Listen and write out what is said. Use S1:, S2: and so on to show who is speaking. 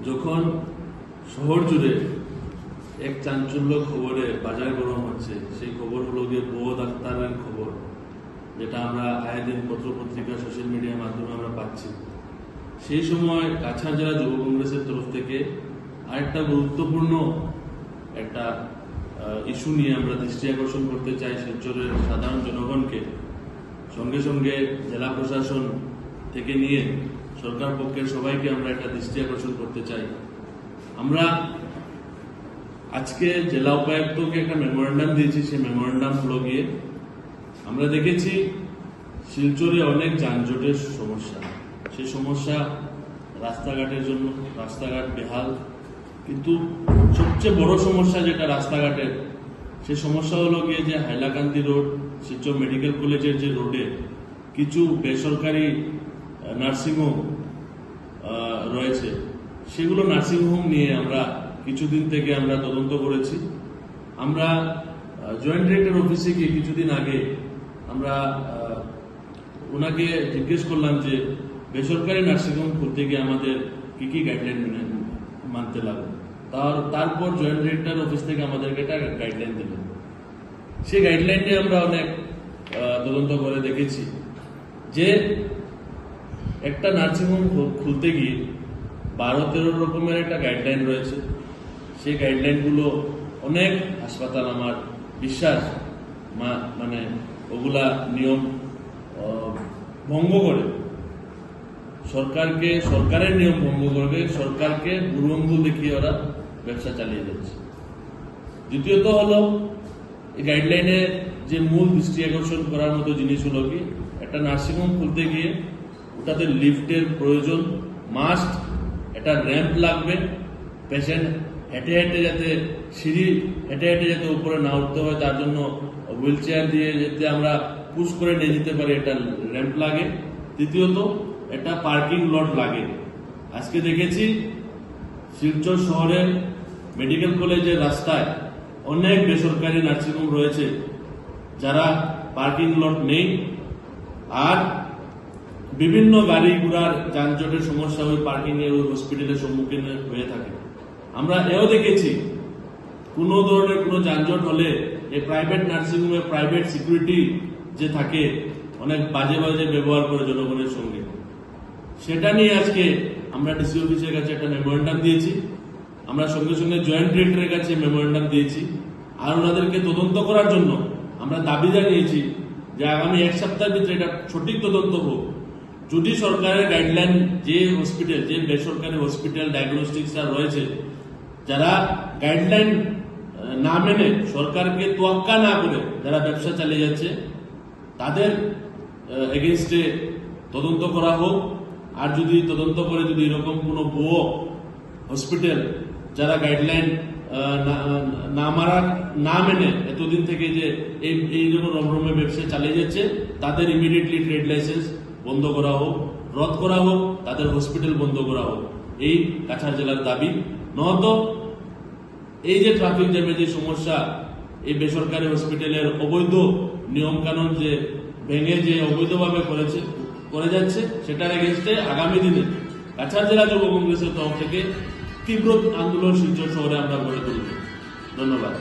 S1: যখন শহর জুড়ে এক চাঞ্চল্য খবরে বাজার গরম হচ্ছে, সেই খবর হলো গিয়ে বউ ডাক্তারের খবর, যেটা আমরা আয়ে দিন পত্রপত্রিকা সোশ্যাল মিডিয়ার মাধ্যমে আমরা পাচ্ছি। সেই সময় কাছাড় জেলা যুব কংগ্রেসের তরফ থেকে আরেকটা গুরুত্বপূর্ণ একটা ইস্যু নিয়ে আমরা দৃষ্টি আকর্ষণ করতে চাই শিলচরের সাধারণ জনগণকে, সঙ্গে সঙ্গে জেলা প্রশাসন থেকে নিয়ে সরকার পক্ষের সবাইকে আমরা একটা দৃষ্টি আকর্ষণ করতে চাই। আমরা আজকে জেলা উপায়ুক্তকে একটা মেমোরেন্ডাম দিয়েছি। সেই মেমোরেন্ডাম হলো গিয়ে আমরা দেখেছি শিলচরে অনেক যানজটের সমস্যা, সেই সমস্যা রাস্তাঘাটের জন্য, রাস্তাঘাট বেহাল, কিন্তু সবচেয়ে বড় সমস্যা যেটা রাস্তাঘাটের, সেই সমস্যা হলো গিয়ে যে হাইলাকান্দি রোড, শিলচর মেডিকেল কলেজের যে রোডে কিছু বেসরকারি নার্সিংহোম রয়েছে, সেগুলো নার্সিংহোম নিয়ে আমরা কিছুদিন থেকে আমরা তদন্ত করেছি। আমরা জয়েন্ট ডিরেক্টর অফিসে গিয়ে কিছুদিন আগে আমরা ওনাকে জিজ্ঞেস করলাম যে বেসরকারি নার্সিংহোম খুলতে গিয়ে আমাদের কি কি গাইডলাইন মানতে লাগবে। তারপর জয়েন্ট ডিরেক্টর অফিস থেকে আমাদেরকে একটা গাইডলাইন দিল। সেই গাইডলাইন নিয়ে আমরা অনেক তদন্ত করে দেখেছি যে একটা নার্সিংহোম খুলতে গিয়ে 12-13 রকমের একটা গাইডলাইন রয়েছে। সেই গাইডলাইনগুলো অনেক হাসপাতাল আমার বিশ্বাস মানে ওগুলা নিয়ম ভঙ্গ করে, সরকারের নিয়ম ভঙ্গ করবে, সরকারকে দুরঙ্গুল দেখিয়ে ওরা ব্যবসা চালিয়ে যাচ্ছে। দ্বিতীয়ত হলো এই গাইডলাইনে যে মূল দৃষ্টি আকর্ষণ করার মতো জিনিস হলো কি, একটা নার্সিংহোম খুলতে গিয়ে ওটাতে লিফটের প্রয়োজন মাস্ট, একটা র্যাম্প লাগবে, পেশেন্ট হেঁটে হেঁটে যাতে সিঁড়ি হেঁটে হেঁটে যাতে উপরে না উঠতে হয়, তার জন্য হুইল চেয়ার দিয়ে যাতে আমরা পুশ করে নিয়ে যেতে পারি, একটা র্যাম্প লাগে। তৃতীয়ত একটা পার্কিং লট লাগে। আজকে দেখেছি শিলচর শহরের মেডিকেল কলেজের রাস্তায় অনেক বেসরকারি নার্সিংহোম রয়েছে যারা পার্কিং লট নেই, আর বিভিন্ন গাড়ি ঘোড়ার যানজটের সমস্যা ওই পার্কিং এর ওই হসপিটালের সম্মুখীন হয়ে থাকে। আমরা এও দেখেছি কোনো ধরনের কোনো যানজট হলে এই প্রাইভেট নার্সিংহোমে প্রাইভেট সিকিউরিটি যে থাকে অনেক বাজে বাজে ব্যবহার করে জনগণের সঙ্গে। সেটা নিয়ে আজকে আমরা ডিসি অফিসের কাছে একটা মেমোরেন্ডাম দিয়েছি। আমরা সঙ্গে সঙ্গে জয়েন্ট ডিরেক্টরের কাছে মেমোরেন্ডাম দিয়েছি, আর ওনাদেরকে তদন্ত করার জন্য আমরা দাবি জানিয়েছি যে আগামী 1 সপ্তাহের ভিতরে এটা সঠিক তদন্ত হোক। যদি সরকারের গাইডলাইন যে হসপিটাল, যে বেসরকারি হসপিটাল ডায়াগনস্টিক্সরা রয়েছে, যারা গাইডলাইন না মেনে সরকারকে তোয়াক্কা না করে যারা ব্যবসা চালিয়ে যাচ্ছে, তাদের এগেনস্টে তদন্ত করা হোক। আর যদি তদন্ত করে যদি এরকম কোনো বড় হসপিটাল যারা গাইডলাইন না মেনে এতদিন থেকে যে এই জন্য রমরমে ব্যবসা চালিয়ে যাচ্ছে, তাদের ইমিডিয়েটলি ট্রেড লাইসেন্স বন্ধ করা হোক, রদ করা হোক, তাদের হসপিটাল বন্ধ করা হোক, এই কাছাড় জেলার দাবি। নয়তো এই যে ট্রাফিক জ্যামের যে সমস্যা, এই বেসরকারি হসপিটালের অবৈধ নিয়ম কানুন যে ভেঙে যে অবৈধভাবে করে যাচ্ছে, সেটার এগেনস্টে আগামী দিনে কাছাড় জেলা যুব কংগ্রেসের তরফ থেকে তীব্র আন্দোলন শিলচর শহরে আমরা গড়ে তুলব। ধন্যবাদ।